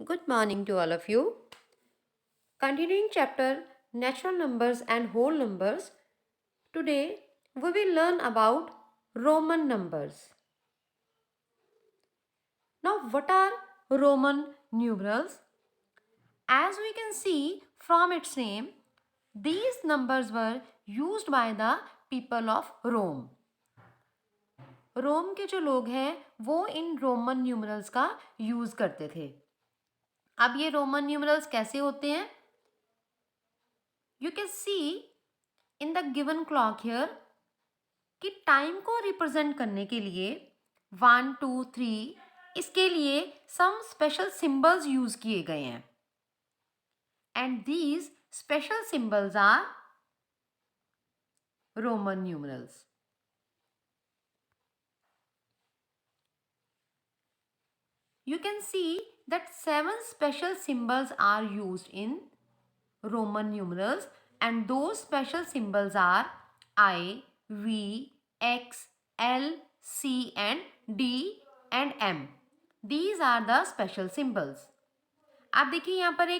Good morning to all of you. Continuing chapter Natural Numbers and Whole Numbers, today we will learn about Roman numbers. Now, what are Roman numerals? As we can see from its name, these numbers were used by the people of Rome. रोम के जो लोग हैं वो in Roman numerals का use करते थे. अब ये रोमन न्यूमरल्स कैसे होते हैं? You can see in the given clock here कि टाइम को रिप्रेजेंट करने के लिए 1 2 3 इसके लिए सम स्पेशल सिंबल्स यूज किए गए हैं. And these special symbols are Roman numerals. You can see that 7 special symbols are used in Roman numerals, and those special symbols are I, V, X, L, C and D and M. These are the special symbols. आप देखिए यहाँ पर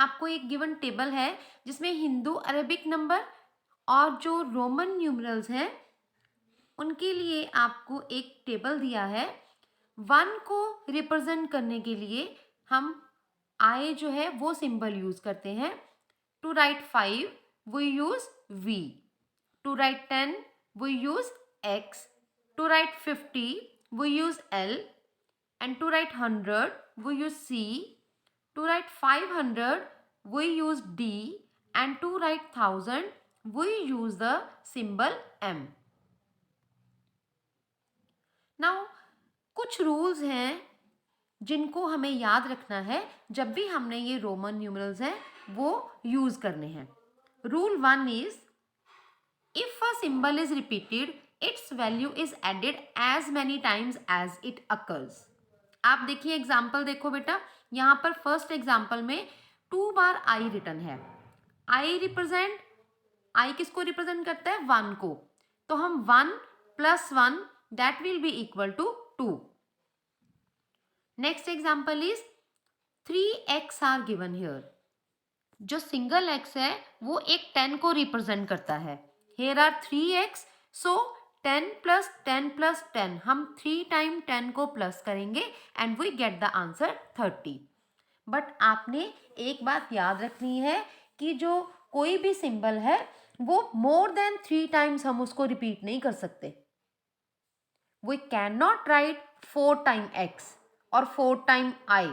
आपको एक given table है जिसमें Hindu Arabic number और जो रोमन न्यूमरल्स हैं उनके लिए आपको एक टेबल दिया है. 1 को रिप्रेजेंट करने के लिए हम आई जो है वो सिंबल यूज करते हैं. To write 5 we use V. To write 10 we use X. To write 50 we use L. And to write 100 we use C. To write 500 we use D. And to write 1000 we use the symbol M. Now कुछ rules हैं जिनको हमें याद रखना है जब भी हमने ये रोमन न्यूमरल्स हैं वो यूज करने हैं. Rule 1 is if a symbol is repeated its value is added as many times as it occurs. आप देखिए एग्जाम्पल देखो बेटा, यहाँ पर फर्स्ट एग्जाम्पल में 2 बार आई रिटर्न है. आई किसको रिप्रेजेंट करता है? 1 को. तो हम 1 + 1 that will be equal to 2. Next example is 3x are given here. जो सिंगल x है वो एक 10 को रिप्रेजेंट करता है. हियर आर 3x, सो 10 + 10 + 10 हम 3 टाइम 10 को प्लस करेंगे and we get the answer 30. But आपने एक बात याद रखनी है कि जो कोई भी सिंबल है वो मोर देन 3 टाइम्स हम उसको रिपीट नहीं कर सकते. We can not write 4 time x or 4 time I.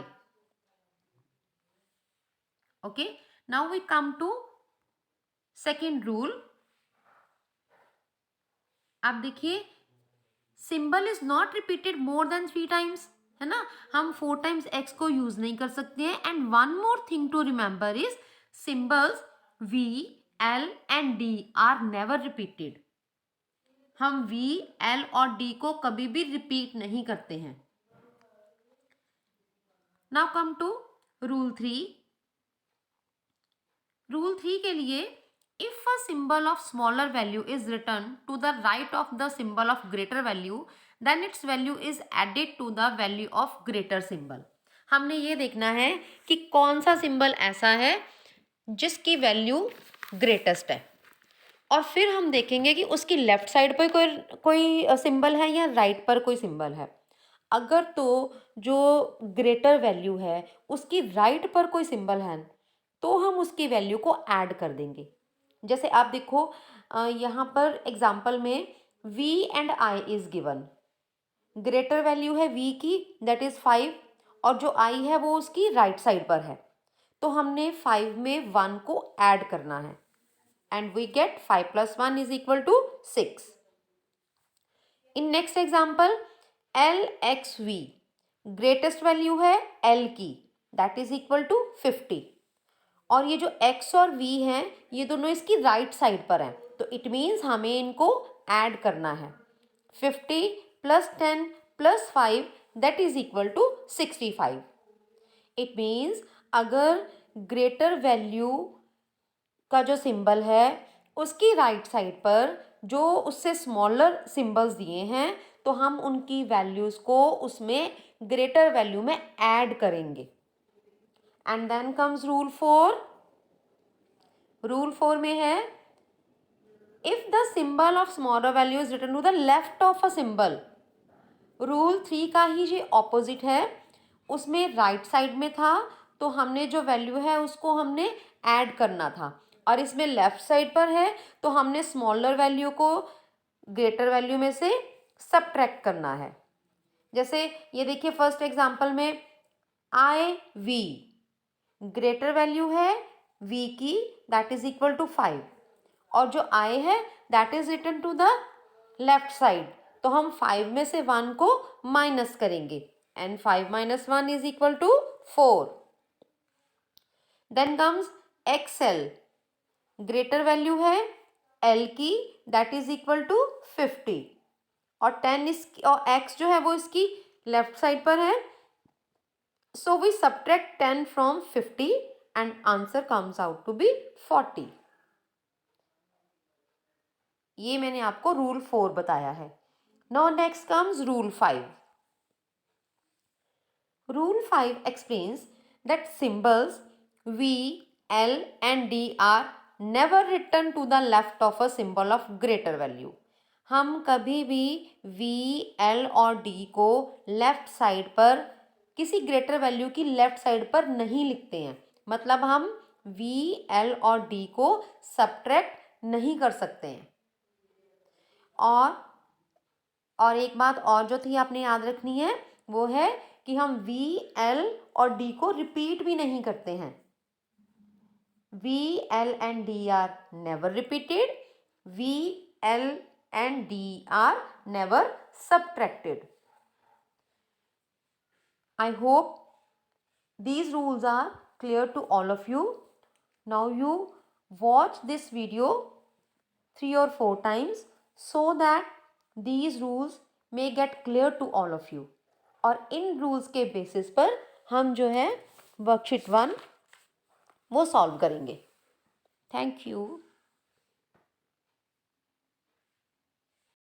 Okay, now we come to second rule. आप देखिए symbol is not repeated more than 3 times, है ना. हम 4 टाइम्स x को यूज नहीं कर सकते हैं. And one more thing to remember is symbols V, L and D are never repeated. हम V, L और D को कभी भी रिपीट नहीं करते हैं. Now come to rule 3. Rule 3 के लिए if a symbol of smaller value is written to the right of the symbol of greater value, then its value is added to the value of greater symbol. हमने ये देखना है कि कौन सा symbol ऐसा है जिसकी वैल्यू ग्रेटेस्ट है, और फिर हम देखेंगे कि उसकी लेफ्ट साइड पर कोई सिंबल है या राइट पर कोई सिंबल है. अगर तो जो ग्रेटर वैल्यू है उसकी राइट पर कोई सिंबल है तो हम उसकी वैल्यू को ऐड कर देंगे. जैसे आप देखो यहाँ पर एग्जाम्पल में V and I is given. Greater value है V की, दैट इज 5, और जो I है वो उसकी राइट साइड पर है. तो हमने 5 में 1 को ऐड करना है and we get 5 + 1 is equal to 6. In next example LXV, greatest value है L की, दैट इज इक्वल टू 50, और ये जो X और V हैं ये दोनों इसकी राइट साइड पर हैं. तो इट मीन्स हमें इनको ऐड करना है. 50 + 10 + 5 that is equal to 65. It means अगर ग्रेटर वैल्यू का जो सिंबल है उसकी राइट साइड पर जो उससे स्मॉलर सिंबल्स दिए हैं तो हम उनकी वैल्यूज़ को उसमें ग्रेटर वैल्यू में ऐड करेंगे. And then comes rule 4. Rule 4 में है if the symbol of smaller value is written to the left of a symbol. Rule 3 का ही ये ऑपोजिट है. उसमें राइट साइड में था तो हमने जो वैल्यू है उसको हमने ऐड करना था, और इसमें लेफ्ट साइड पर है तो हमने स्मॉलर वैल्यू को ग्रेटर वैल्यू में से सबट्रैक्ट करना है. जैसे ये देखिए फर्स्ट एग्जांपल में आई वी, ग्रेटर वैल्यू है v की, दैट इज इक्वल टू 5, और जो i है that is written to the left side, तो हम 5 में से 1 को माइनस करेंगे and 5 minus 1 is equal to 4. Then comes xl, greater value है l की, दैट इज इक्वल टू 50, और 10 इसकी और x जो है वो इसकी लेफ्ट साइड पर है. So we subtract 10 from 50 and answer comes out to be 40. ये मैंने आपको रूल 4 बताया है. Now next comes rule 5. Rule 5 explains that symbols V, L and D are never written to the left of a symbol of greater value. हम कभी भी V, L और D को लेफ्ट साइड पर किसी ग्रेटर वैल्यू की left side पर नहीं लिखते हैं. मतलब हम V, L और D को सबट्रैक्ट नहीं कर सकते हैं. और एक बात और जो थी आपने याद रखनी है वो है कि हम V, L और D को रिपीट भी नहीं करते हैं. V, L and D are never repeated. V, L and D are never subtracted. I hope these rules are clear to all of you. Now you watch this video 3 or 4 times so that these rules may get clear to all of you. और इन rules के basis पर हम जो है worksheet 1 वो solve करेंगे. Thank you.